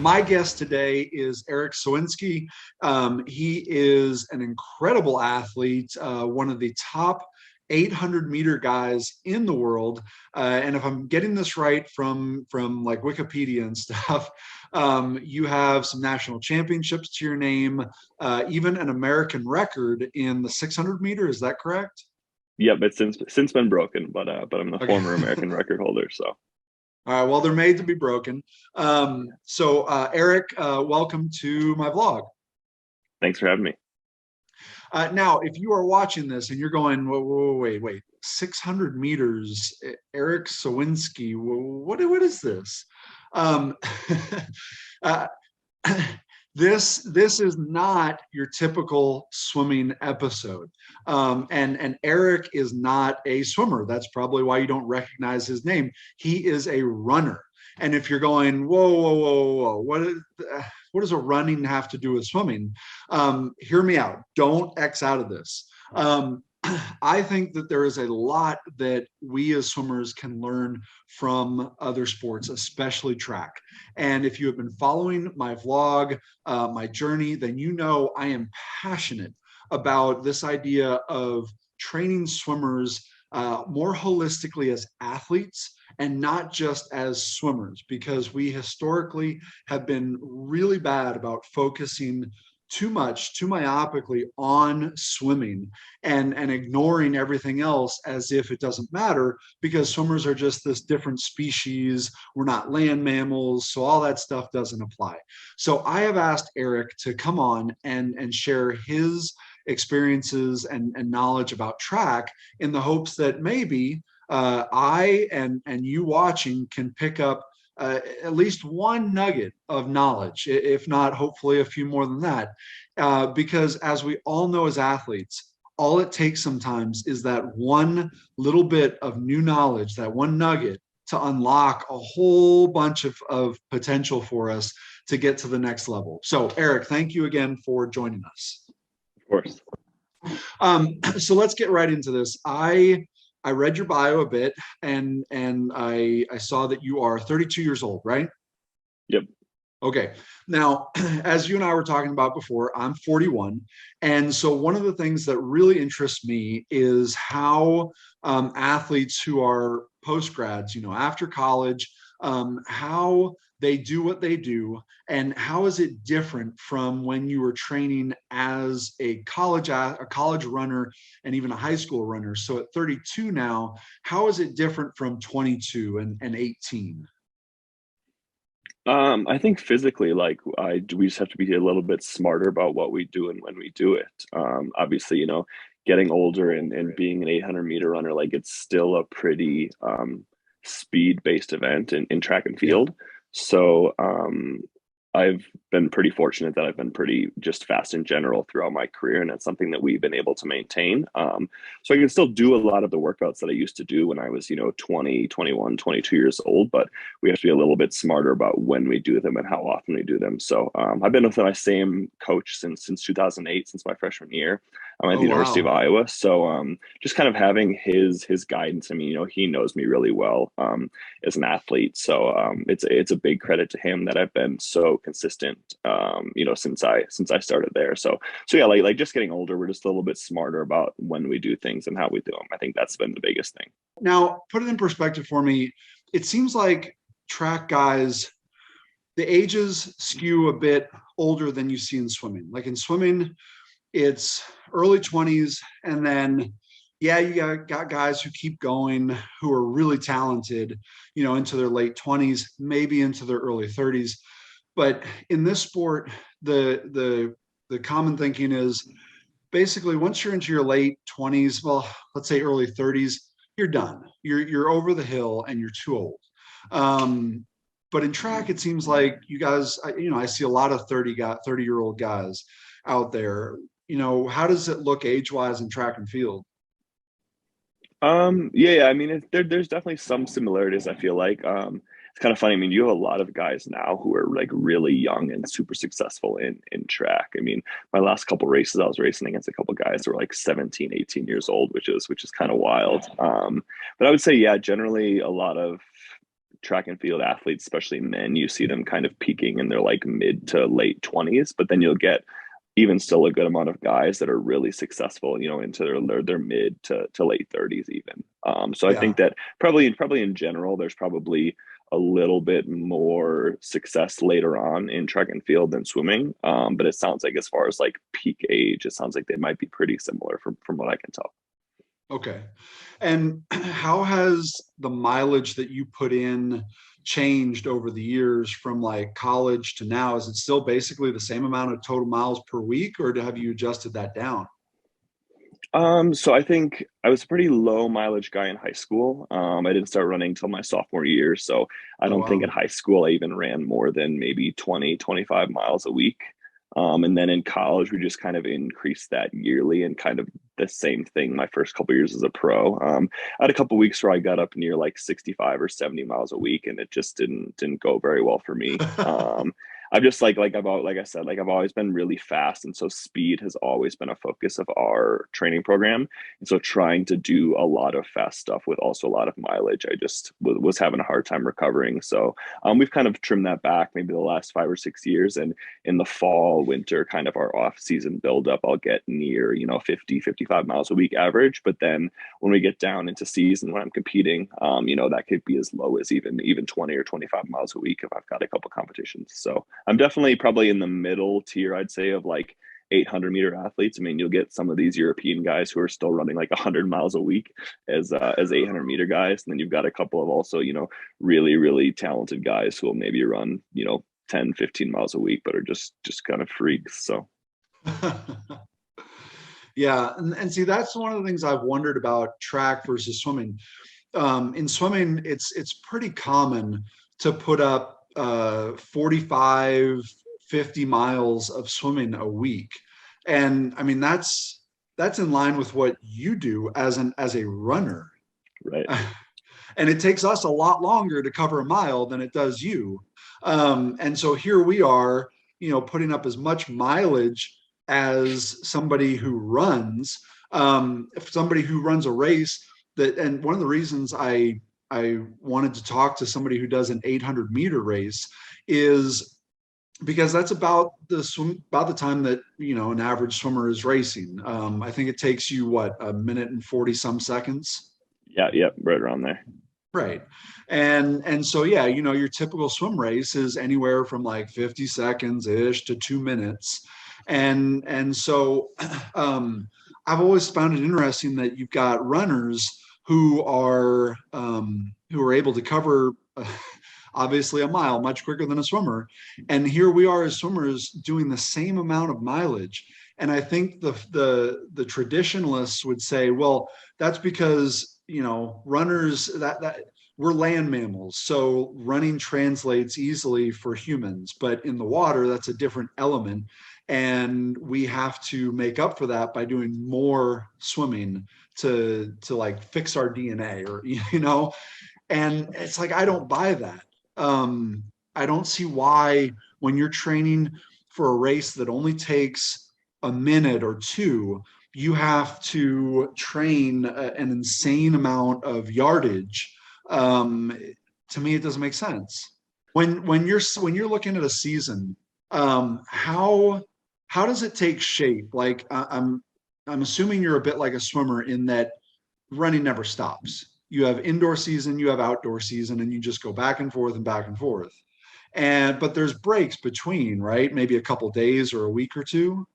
My guest today is Eric Sowinski. He is an incredible athlete, one of the top 800-meter guys in the world. And if I'm getting this right from like Wikipedia and stuff, you have some national championships to your name, even an American record in the 600 meter. Is that correct? Yep, it's since been broken, but I'm the Okay. former American record holder. So All right. Well, they're made to be broken. Eric, welcome to my vlog. thanks for having me. Now, if you are watching this and you're going, whoa, wait, 600 meters, Eric Sowinski, what is this? Um, uh, this is not your typical swimming episode. And Eric is not a swimmer. That's probably why you don't recognize his name. He is a runner. And if you're going, whoa, what does a running have to do with swimming? Hear me out. Don't X out of this. I think that there is a lot that we as swimmers can learn from other sports, especially track. And if you have been following my vlog, my journey, then you know I am passionate about this idea of training swimmers more holistically as athletes and not just as swimmers, because we historically have been really bad about focusing too much, too myopically on swimming and ignoring everything else as if it doesn't matter because swimmers are just this different species. We're not land mammals, so all that stuff doesn't apply. So I have asked Eric to come on and share his experiences and knowledge about track in the hopes that maybe I and you watching can pick up at least one nugget of knowledge, if not hopefully a few more than that. Because as we all know as athletes, all it takes sometimes is that one little bit of new knowledge, that one nugget to unlock a whole bunch of potential for us to get to the next level. So Eric, thank you again for joining us. Of course. So let's get right into this. I read your bio a bit and I saw that you are 32 years old, right? Yep. Okay. Now, as you and I were talking about before, I'm 41. And so one of the things that really interests me is how athletes who are post-grads, after college, how they do what they do, and how is it different from when you were training as a college runner and even a high school runner. So at 32 now, how is it different from 22 and 18? I think physically, we just have to be a little bit smarter about what we do and when we do it. Obviously, getting older and being an 800-meter runner, like it's still a pretty speed-based event in track and Yeah. field. So I've been pretty fortunate that I've been pretty just fast in general throughout my career, and it's something that we've been able to maintain. So I can still do a lot of the workouts that I used to do when I was, 20, 21, 22 years old, but we have to be a little bit smarter about when we do them and how often we do them. So I've been with my same coach since 2008, since my freshman year. I'm at Oh, the University of wow. Iowa. So just kind of having his guidance. I mean, he knows me really well as an athlete. So it's a big credit to him that I've been so consistent, since I started there. So yeah, like just getting older, we're just a little bit smarter about when we do things and how we do them. I think that's been the biggest thing. Now, put it in perspective for me. It seems like track guys, the ages skew a bit older than you see in swimming. Like in swimming, it's early 20s, and then yeah, you got guys who keep going who are really talented, into their late 20s, maybe into their early 30s. But in this sport, the common thinking is basically once you're into your late 20s, well, let's say early 30s, you're done. You're over the hill and you're too old. But in track, it seems like you guys, I see a lot of 30-year-old guys out there. How does it look age-wise in track and field? Yeah. I mean, there's definitely some similarities. I feel like it's kind of funny. I mean, you have a lot of guys now who are like really young and super successful in track. I mean, my last couple races, I was racing against a couple guys who were like 17, 18 years old, which is kind of wild. But I would say, yeah, generally a lot of track and field athletes, especially men, you see them kind of peaking in their like mid to late 20s, but then you'll get even still a good amount of guys that are really successful, into their mid to late 30s even. So I Yeah. think that probably in general, there's probably a little bit more success later on in track and field than swimming. But it sounds like as far as like peak age, it sounds like they might be pretty similar from what I can tell. Okay. And how has the mileage that you put in changed over the years from like college to now? Is it still basically the same amount of total miles per week, or have you adjusted that down? So I think I was a pretty low mileage guy in high school. I didn't start running till my sophomore year. So I Oh, don't think wow. in high school I even ran more than maybe 20, 25 miles a week. And then in college, we just kind of increased that yearly and kind of the same thing my first couple years as a pro. I had a couple weeks where I got up near like 65 or 70 miles a week, and it just didn't go very well for me. I've just like I said, like I've always been really fast, and so speed has always been a focus of our training program. And so trying to do a lot of fast stuff with also a lot of mileage, I just was having a hard time recovering. So we've kind of trimmed that back maybe the last 5 or 6 years, and in the fall, winter, kind of our off season buildup, I'll get near 50, 55 miles a week average. But then when we get down into season when I'm competing, that could be as low as even 20 or 25 miles a week if I've got a couple competitions. So I'm definitely probably in the middle tier, I'd say, of like 800-meter athletes. I mean, you'll get some of these European guys who are still running like 100 miles a week as 800-meter guys, and then you've got a couple of also really really talented guys who will maybe run 10, 15 miles a week, but are just kind of freaks. So Yeah, and see, that's one of the things I've wondered about track versus swimming. In swimming, it's pretty common to put up 45, 50 miles of swimming a week. And I mean, that's in line with what you do as a runner. right. And it takes us a lot longer to cover a mile than it does you. And so here we are, putting up as much mileage as somebody who runs. If somebody who runs a race that, and one of the reasons I wanted to talk to somebody who does an 800-meter race is because that's about the time that an average swimmer is racing. I think it takes you what, a minute and 40 some seconds. Yeah, right around there. Right. And so yeah, your typical swim race is anywhere from like 50 seconds ish to 2 minutes. And so I've always found it interesting that you've got runners who are able to cover obviously a mile much quicker than a swimmer. And here we are as swimmers doing the same amount of mileage. And I think the traditionalists would say, well, that's because runners that we're land mammals, so running translates easily for humans, but in the water that's a different element, and we have to make up for that by doing more swimming to like fix our DNA, or and it's like I don't buy that. I don't see why, when you're training for a race that only takes a minute or two, you have to train an insane amount of yardage. To me, it doesn't make sense. When you're looking at a season, how does it take shape? Like I'm assuming you're a bit like a swimmer in that running never stops. You have indoor season, you have outdoor season, and you just go back and forth and back and forth. And but there's breaks between, right? Maybe a couple days or a week or two.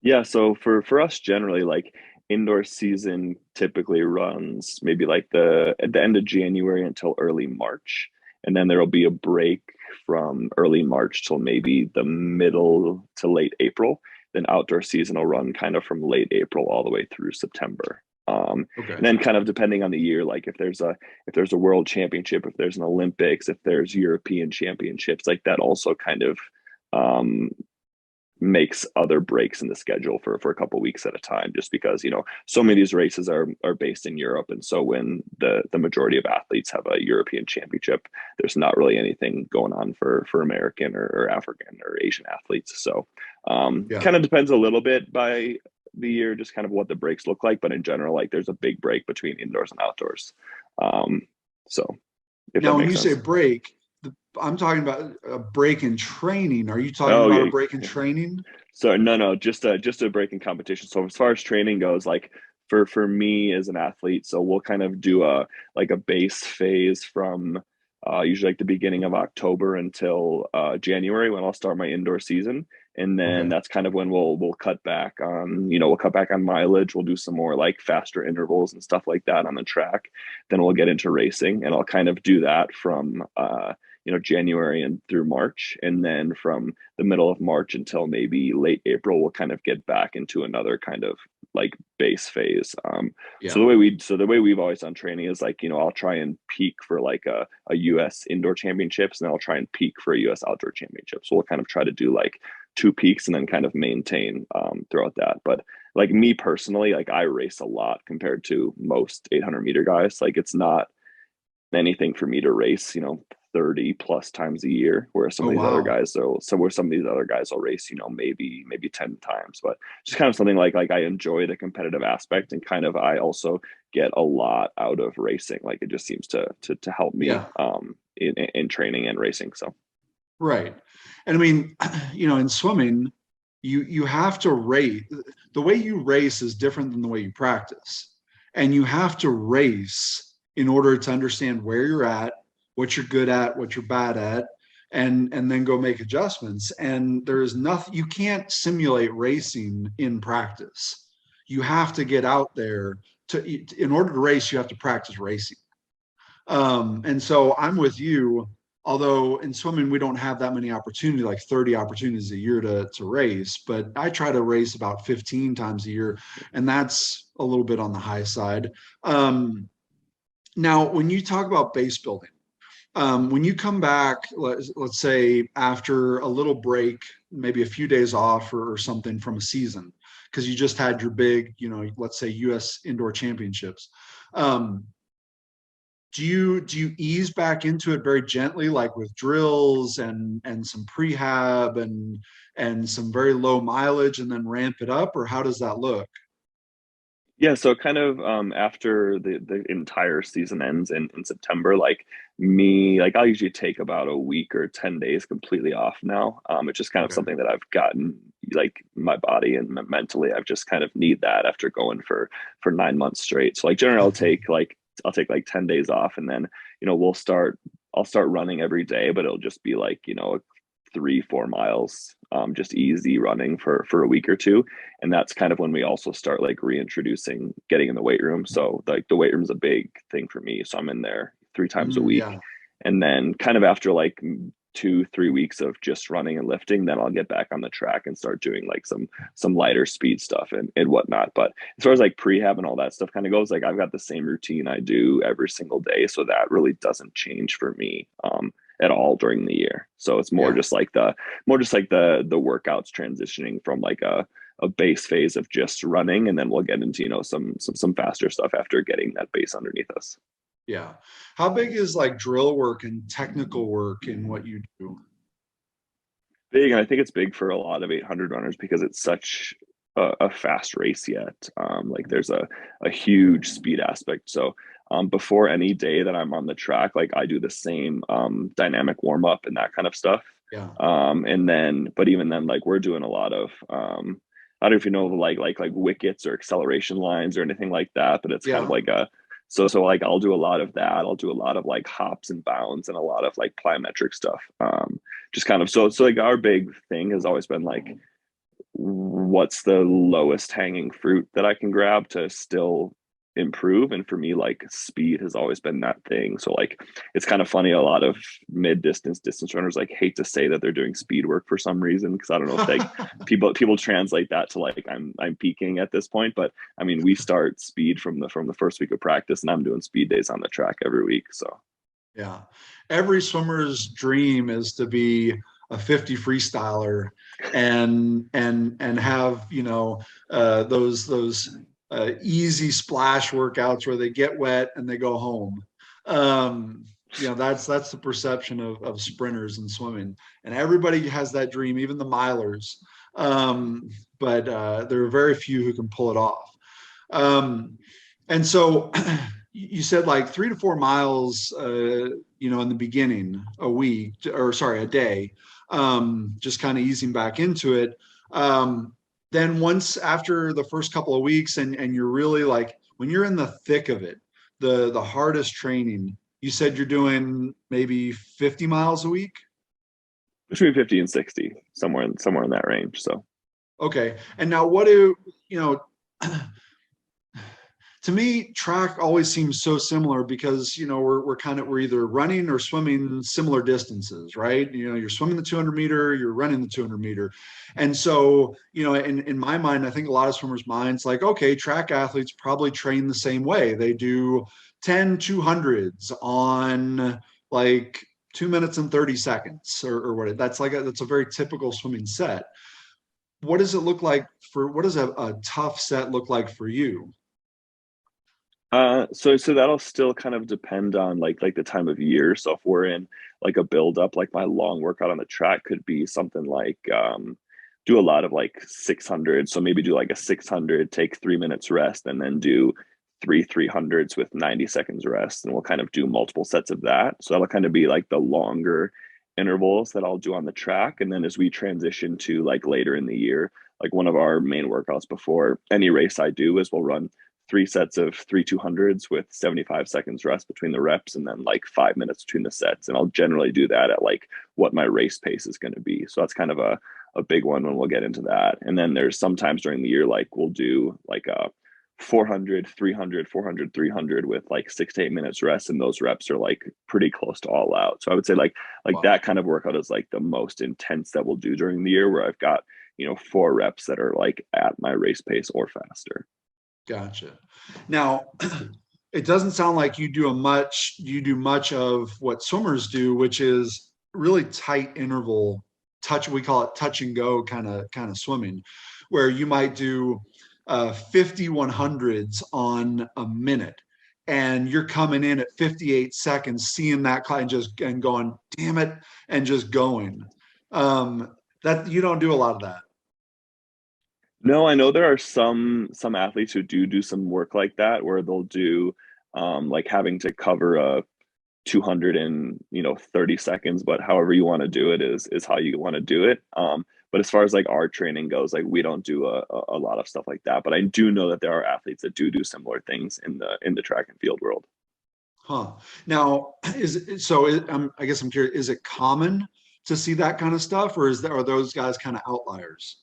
Yeah, so for us generally, like indoor season typically runs maybe like the at the end of January until early March. And then there'll be a break from early March till maybe the middle to late April. Then outdoor season will run kind of from late April all the way through September. Okay. And then kind of depending on the year, like if there's a world championship, if there's an Olympics, if there's European championships, like that also kind of um makes other breaks in the schedule for a couple weeks at a time, just because so many of these races are based in Europe, and so when the majority of athletes have a European championship, there's not really anything going on for American or African or Asian athletes. So Yeah. kind of depends a little bit by the year, just kind of what the breaks look like, but in general, like there's a big break between indoors and outdoors. um so if that Now, when makes you say sense. break, I'm talking about a break in training. Are you talking Oh about a yeah. break in training? So no, just a break in competition. So as far as training goes, like for me as an athlete, so we'll kind of do a like a base phase from usually like the beginning of October until January when I'll start my indoor season. And then Okay. that's kind of when we'll cut back on, we'll cut back on mileage. We'll do some more like faster intervals and stuff like that on the track. Then we'll get into racing, and I'll kind of do that from January and through March. And then from the middle of March until maybe late April, we'll kind of get back into another kind of like base phase. So Yeah. the way we've always done training is like, I'll try and peak for like a US indoor championships, and then I'll try and peak for a US outdoor championship. So we'll kind of try to do like two peaks and then kind of maintain throughout that. But like me personally, like I race a lot compared to most 800-meter guys. Like it's not anything for me to race, 30 plus times a year, where some Oh, of these other wow. guys will so where some of these other guys will race, maybe 10 times. But just kind of something like I enjoy the competitive aspect, and kind of I also get a lot out of racing. Like it just seems to help me Yeah. in training and racing. So Right. And I mean, in swimming, you have to race. The way you race is different than the way you practice. And you have to race in order to understand where you're at, what you're good at, what you're bad at, and then go make adjustments. And there's nothing, you can't simulate racing in practice. You have to get out there in order to race, you have to practice racing. And so I'm with you. Although in swimming we don't have that many opportunities, like 30 opportunities a year to race, but I try to race about 15 times a year, and that's a little bit on the high side. Now, when you talk about base building, when you come back, let's say after a little break, maybe a few days off or something from a season, because you just had your big, let's say US indoor championships. Um, do you ease back into it very gently, like with drills and some prehab and some very low mileage, and then ramp it up, or how does that look? yeah, so kind of after the entire season ends in September, like me, like I'll usually take about a week or 10 days completely off now. It's just kind of Okay. something that I've gotten, like my body and mentally, I've just kind of need that after going for 9 months straight. So like generally I'll take like 10 days off, and then, I'll start running every day, but it'll just be like, 3-4 miles, just easy running for a week or two. And that's kind of when we also start like reintroducing getting in the weight room. So like the weight room is a big thing for me, so I'm in there 3 times a week. Yeah. And then kind of after like 2-3 weeks of just running and lifting, then I'll get back on the track and start doing like some lighter speed stuff and whatnot. But as far as like prehab and all that stuff kind of goes, like I've got the same routine I do every single day, so that really doesn't change for me at all during the year. So it's Yeah. more just like the workouts transitioning from like a base phase of just running, and then we'll get into some faster stuff after getting that base underneath us. Yeah. How big is like drill work and technical work in what you do? Big, and I think it's big for a lot of 800 runners because it's such a fast race yet. Like there's a huge speed aspect. So before any day that I'm on the track, like I do the same dynamic warm up and that kind of stuff. Yeah. And then, but even then, like we're doing a lot of I don't know if you know like wickets or acceleration lines or anything like that, but it's kind of Yeah. like a so like I'll do a lot of that. I'll do a lot of like hops and bounds and a lot of like plyometric stuff. Just kind of so like our big thing has always been like what's the lowest hanging fruit that I can grab to still improve. And for me, like speed has always been that thing. So like it's kind of funny, a lot of distance runners like hate to say that they're doing speed work for some reason, because I don't know if like people translate that to like I'm peaking at this point. But I mean, we start speed from the first week of practice, and I'm doing speed days on the track every week. So Yeah. Every swimmer's dream is to be a 50 freestyler and have, those easy splash workouts where they get wet and they go home. That's the perception of sprinters and swimming. And everybody has that dream, even the milers. But there are very few who can pull it off. Um, and so you said like 3 to 4 miles, in the beginning, a week, or sorry, a day, just kind of easing back into it. Um, then once after the first couple of weeks, and you're really like when you're in the thick of it, the hardest training, you said you're doing maybe 50 miles a week. Between 50 and 60, somewhere in that range. So Okay. And now what do you know? To me, track always seems so similar because we're either running or swimming similar distances, right? You're swimming the 200 meter, you're running the 200 meter, and so in my mind, I think a lot of swimmers' minds like, okay, track athletes probably train the same way. They do 10 200s on like 2 minutes and 30 seconds or what. That's a very typical swimming set. What does it look like what does a tough set look like for you? so that'll still kind of depend on like the time of year. So if we're in like a build up, like my long workout on the track could be something like do a lot of like 600. So maybe do like a 600, take 3 minutes rest, and then do three 300s with 90 seconds rest. And we'll kind of do multiple sets of that. So that'll kind of be like the longer intervals that I'll do on the track. And then as we transition to like later in the year, like one of our main workouts before any race I do is we'll run 3 sets of three 200s with 75 seconds rest between the reps, and then like 5 minutes between the sets. And I'll generally do that at like what my race pace is going to be. So that's kind of a big one when we'll get into that. And then there's sometimes during the year, like we'll do like a 400, 300, 400, 300 with like 6 to 8 minutes rest. And those reps are like pretty close to all out. So I would say like Wow. that kind of workout is like the most intense that we'll do during the year, where I've got, 4 reps that are like at my race pace or faster. Gotcha. Now, it doesn't sound like you do much of what swimmers do, which is really tight interval touch. We call it touch and go kind of swimming, where you might do 50 100s on a minute, and you're coming in at 58 seconds, seeing that kind just and going, damn it, and just going. That you don't do a lot of that. No, I know there are some athletes who do some work like that, where they'll do like having to cover a 200 in 30 seconds, but however you want to do it is how you want to do it. But as far as like our training goes, like we don't do a lot of stuff like that. But I do know that there are athletes that do similar things in the track and field world. Huh. Now, I guess I'm curious, is it common to see that kind of stuff, or are those guys kind of outliers?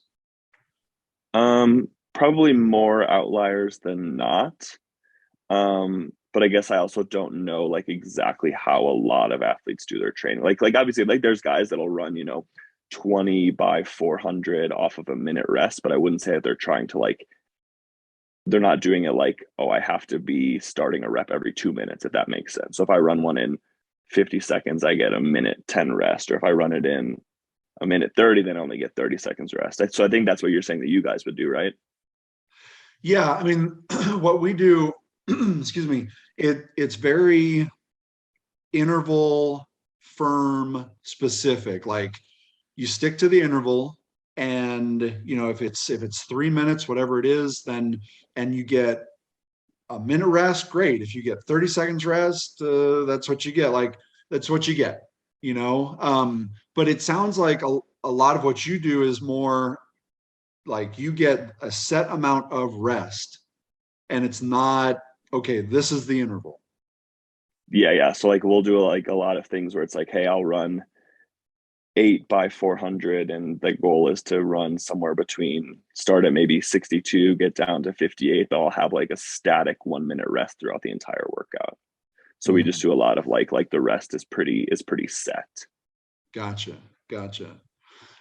Probably more outliers than not. But I guess I also don't know like exactly how a lot of athletes do their training. Like obviously like there's guys that'll run, 20 by 400 off of a minute rest, but I wouldn't say that they're trying to like they're not doing it like, oh, I have to be starting a rep every 2 minutes, if that makes sense. So if I run one in 50 seconds, I get a minute 10 rest. Or if I run it in a minute 30, then I only get 30 seconds rest. So I think that's what you're saying that you guys would do, right? Yeah, I mean, what we do, excuse me, it's very interval, firm, specific. Like you stick to the interval, and if it's 3 minutes, whatever it is, then and you get a minute rest, great. If you get 30 seconds rest, that's what you get. Like that's what you get, but it sounds like a lot of what you do is more like you get a set amount of rest, and it's not, okay, this is the interval. Yeah. So like we'll do like a lot of things where it's like, hey, I'll run 8 by 400, and the goal is to run somewhere between start at maybe 62, get down to 58. But I'll have like a static 1 minute rest throughout the entire workout. So we just Mhm. do a lot of like the rest is pretty set. Gotcha. Gotcha.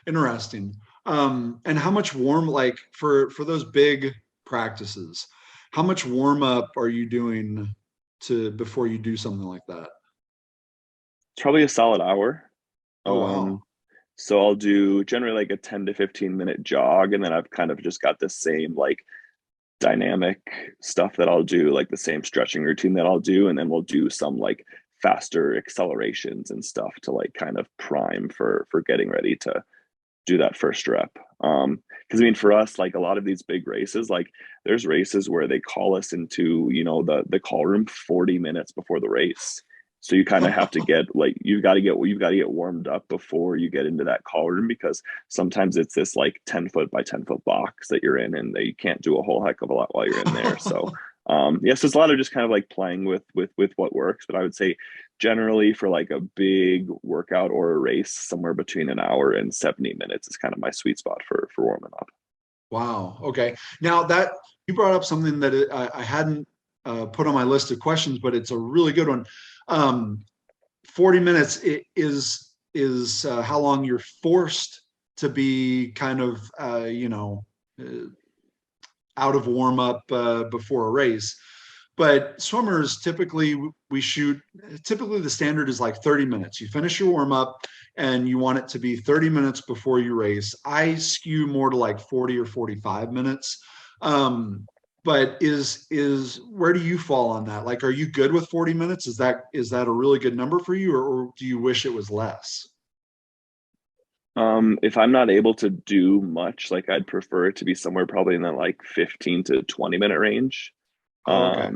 Interesting. And how much like for those big practices, how much warm up are you doing to before you do something like that? It's probably a solid hour. Oh wow. Um, so I'll do generally like a 10 to 15 minute jog, and then I've kind of just got the same like dynamic stuff that I'll do, like the same stretching routine that I'll do, and then we'll do some like faster accelerations and stuff to like kind of prime for getting ready to do that first rep. Because I mean, for us, like a lot of these big races, like there's races where they call us into, you know, the call room 40 minutes before the race. So you kind of have to get like you've got to get warmed up before you get into that call room, because sometimes it's this like 10 foot by 10 foot box that you're in, and they can't do a whole heck of a lot while you're in there. So yes, there's a lot of just kind of like playing with what works. But I would say generally for like a big workout or a race, somewhere between an hour and 70 minutes is kind of my sweet spot for warming up. Wow. Okay. Now that you brought up something that I hadn't put on my list of questions, but it's a really good one. 40 minutes is how long you're forced to be kind of out of warm up before a race. But swimmers typically we shoot typically the standard is like 30 minutes. You finish your warm up and you want it to be 30 minutes before you race. I skew more to like 40 or 45 minutes. But is where do you fall on that? Like, are you good with 40 minutes? Is that a really good number for you, or do you wish it was less? If I'm not able to do much, like I'd prefer it to be somewhere probably in that like 15 to 20 minute range. Oh, okay.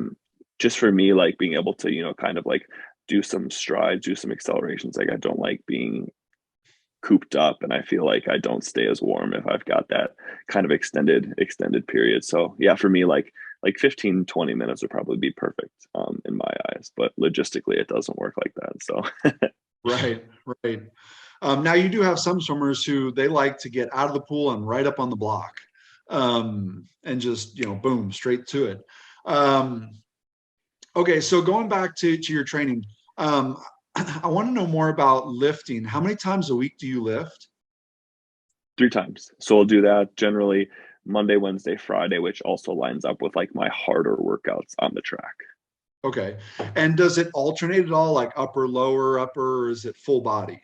Just for me, like being able to, you know, kind of like do some strides, do some accelerations. Like I don't like being cooped up, and I feel like I don't stay as warm if I've got that kind of extended period. So yeah, for me, like 15, 20 minutes would probably be perfect in my eyes, but logistically it doesn't work like that. So Right, right. Now you do have some swimmers who they like to get out of the pool and right up on the block, and just boom, straight to it. Um, okay, so going back to your training, um, I want to know more about lifting. How many times a week do you lift? 3 times. So I'll do that generally Monday, Wednesday, Friday, which also lines up with like my harder workouts on the track. Okay, and does it alternate at all, like upper, lower, upper, or is it full body?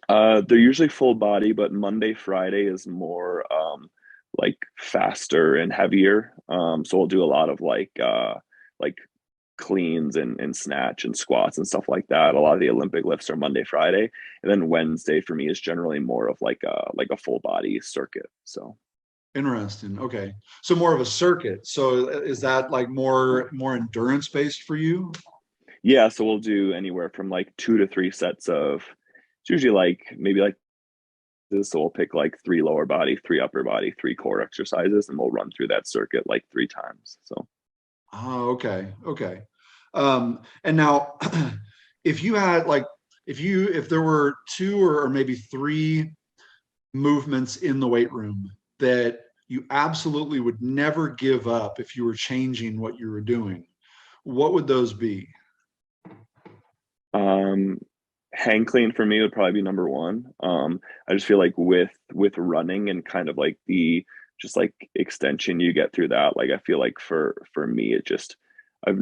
They're usually full body, but Monday, Friday is more like faster and heavier. So we'll do a lot of like cleans and snatch and squats and stuff like that. A lot of the Olympic lifts are Monday, Friday, and then Wednesday for me is generally more of like a full body circuit. So Interesting. Okay. So more of a circuit. So is that like more endurance based for you? yeah, so we'll do anywhere from like 2 to 3 sets of. It's usually like maybe like this. So we'll pick like 3 lower body, 3 upper body, 3 core exercises, and we'll run through that circuit like 3 times. So Oh, okay. Okay. And now if you had like if there were two or maybe three movements in the weight room that you absolutely would never give up if you were changing what you were doing, what would those be? um hang clean for me would probably be number one. I just feel like with running and kind of like the just like extension you get through that, like I feel like for me it just I've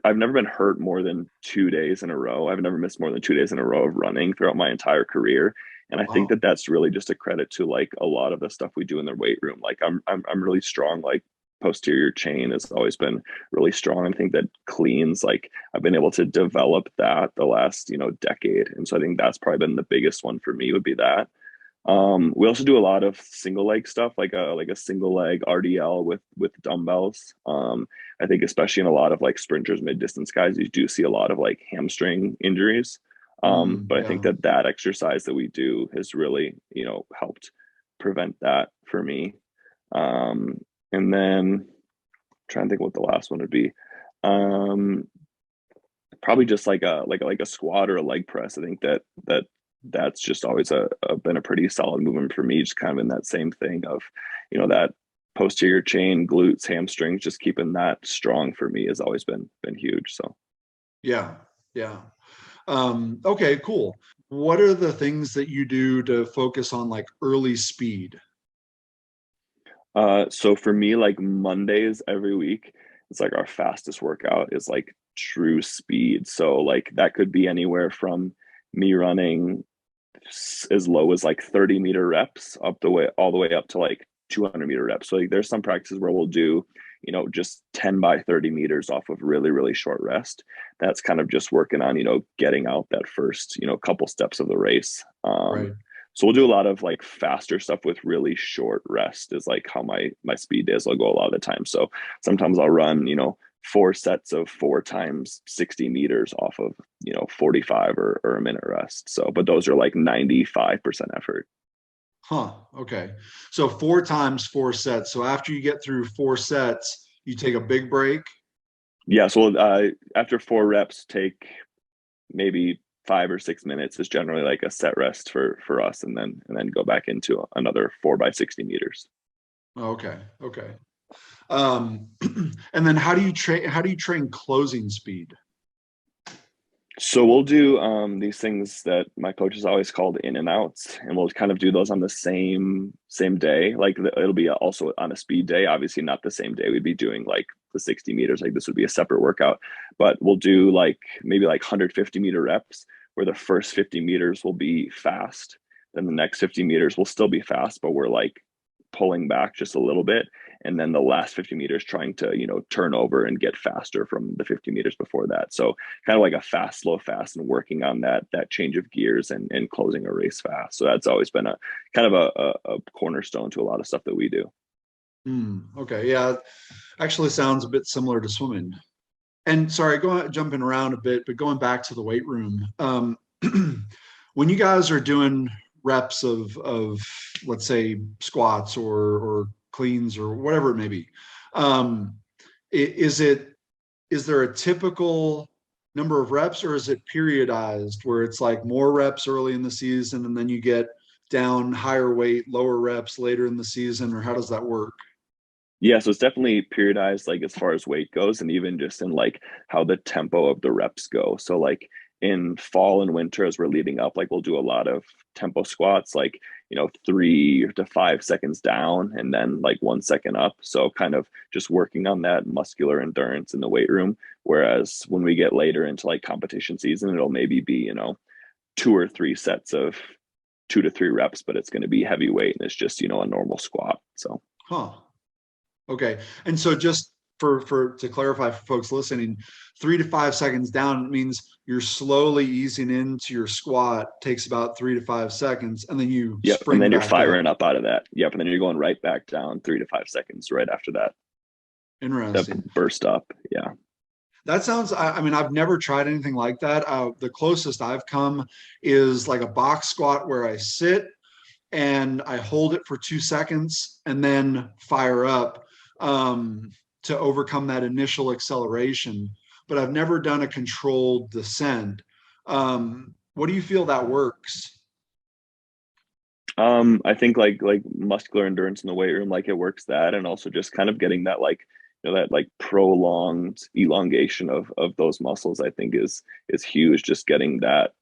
I've never been hurt more than 2 days in a row. I've never missed more than 2 days in a row of running throughout my entire career. And I think Wow. that that's really just a credit to like a lot of the stuff we do in the weight room. Like I'm really strong. Like posterior chain has always been really strong. I think that cleans, like I've been able to develop that the last, you know, decade. And so I think that's probably been the biggest one for me would be that. We also do a lot of single leg stuff, like a single leg RDL with dumbbells. I think especially in a lot of like sprinters, mid distance guys, you do see a lot of like hamstring injuries. But I think Yeah. that that exercise that we do has really, you know, helped prevent that for me. Um, and then I'm trying to think what the last one would be. Um, Probably just like a squat or a leg press. I think that's just always been a pretty solid movement for me, just kind of in that same thing of, you know, that posterior chain, glutes, hamstrings, just keeping that strong for me has always been huge. So Yeah. Yeah. Okay, cool. What are the things that you do to focus on like early speed? so for me, like Mondays every week, it's like our fastest workout is like true speed. So like that could be anywhere from me running as low as like 30-meter reps up the way all the way up to like 200-meter reps. So like there's some practices where we'll do, you know, just 10 by 30 meters off of really, really short rest. That's kind of just working on, you know, getting out that first, you know, couple steps of the race. Right. So we'll do a lot of like faster stuff with really short rest is like how my speed days will go a lot of the time. So sometimes I'll run, 4 sets of 4 times 60 meters off of, 45 or a minute rest. So, but those are like 95% effort. Huh. Okay. So 4 times 4 sets. So after you get through 4 sets, you take a big break. Yeah. So after 4 reps, take maybe 5 or 6 minutes is generally like a set rest for us, and then go back into another 4 by 60 meters. Okay. Okay. Um, and then how do you train closing speed? So we'll do these things that my coaches always called in and outs, and we'll kind of do those on the same day. Like it'll be also on a speed day. Obviously, not the same day. We'd be doing like the 60 meters. Like this would be a separate workout, but we'll do like maybe like 150-meter reps, where the first 50 meters will be fast. Then the next 50 meters will still be fast, but we're like pulling back just a little bit, and then the last 50 meters trying to turn over and get faster from the 50 meters before that. So kind of like a fast slow fast, and working on that change of gears and closing a race fast. So that's always been a kind of a cornerstone to a lot of stuff that we do. Okay. Yeah. Actually sounds a bit similar to swimming. And sorry, jumping around a bit, but going back to the weight room, when you guys are doing reps of let's say squats or cleans or whatever it may be, um, is there a typical number of reps, or is it periodized where it's like more reps early in the season and then you get down higher weight, lower reps later in the season, or how does that work? Yeah, so it's definitely periodized, like as far as weight goes, and even just in like how the tempo of the reps go. So like in fall and winter, as we're leading up, like we'll do a lot of tempo squats, like 3 to 5 seconds down and then like 1 second up. So kind of just working on that muscular endurance in the weight room. Whereas when we get later into like competition season, it'll maybe be 2 or 3 sets of 2 to 3 reps, but it's going to be heavyweight and it's just a normal squat. So. Huh. Okay. And so just for to clarify for folks listening, 3 to 5 seconds down means you're slowly easing into your squat, takes about 3 to 5 seconds, and then you Yep. And spring then you're back up. firing up out of that. Yep. And then you're going right back down 3 to 5 seconds right after that Interesting. burst up. Yeah. That sounds, I mean, I've never tried anything like that. The closest I've come is like a box squat where I sit and I hold it for 2 seconds and then fire up to overcome that initial acceleration. But I've never done a controlled descent. What do you feel that works? I think like muscular endurance in the weight room, like it works that, and also just kind of getting that like that like prolonged elongation of those muscles, I think is huge. Just getting that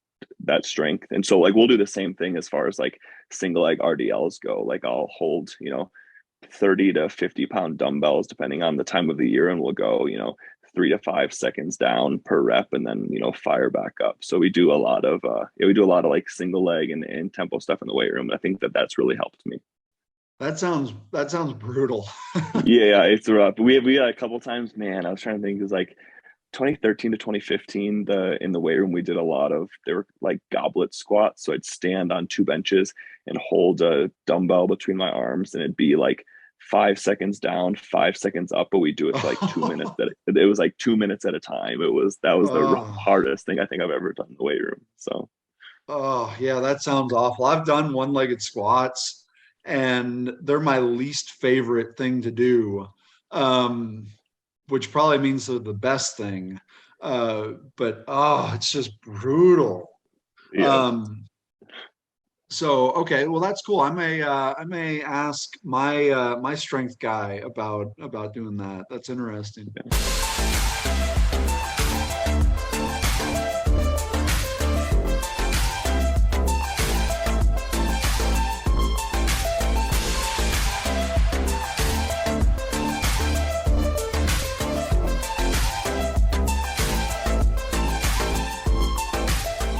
strength. And so like we'll do the same thing as far as like single leg RDLs go. Like I'll hold 30 to 50 pound dumbbells depending on the time of the year, and we'll go 3 to 5 seconds down per rep, and then fire back up. So we do a lot of like single leg and tempo stuff in the weight room. I think that's really helped me. That sounds brutal. Yeah, it's rough. We had a couple times, man. I was trying to think, it was like 2013 to 2015, in the weight room we did a lot of, they were like goblet squats. So I'd stand on 2 benches and hold a dumbbell between my arms, and it'd be like 5 seconds down, 5 seconds up, but we do it for like 2 minutes. It was like 2 minutes at a time. That was the Oh, hardest thing I think I've ever done in the weight room. So oh, yeah, that sounds awful. I've done one-legged squats, and they're my least favorite thing to do, um, which probably means they're the best thing. But oh, it's just brutal. yeah. Um, so okay, well that's cool. I may ask my strength guy about doing that. That's interesting.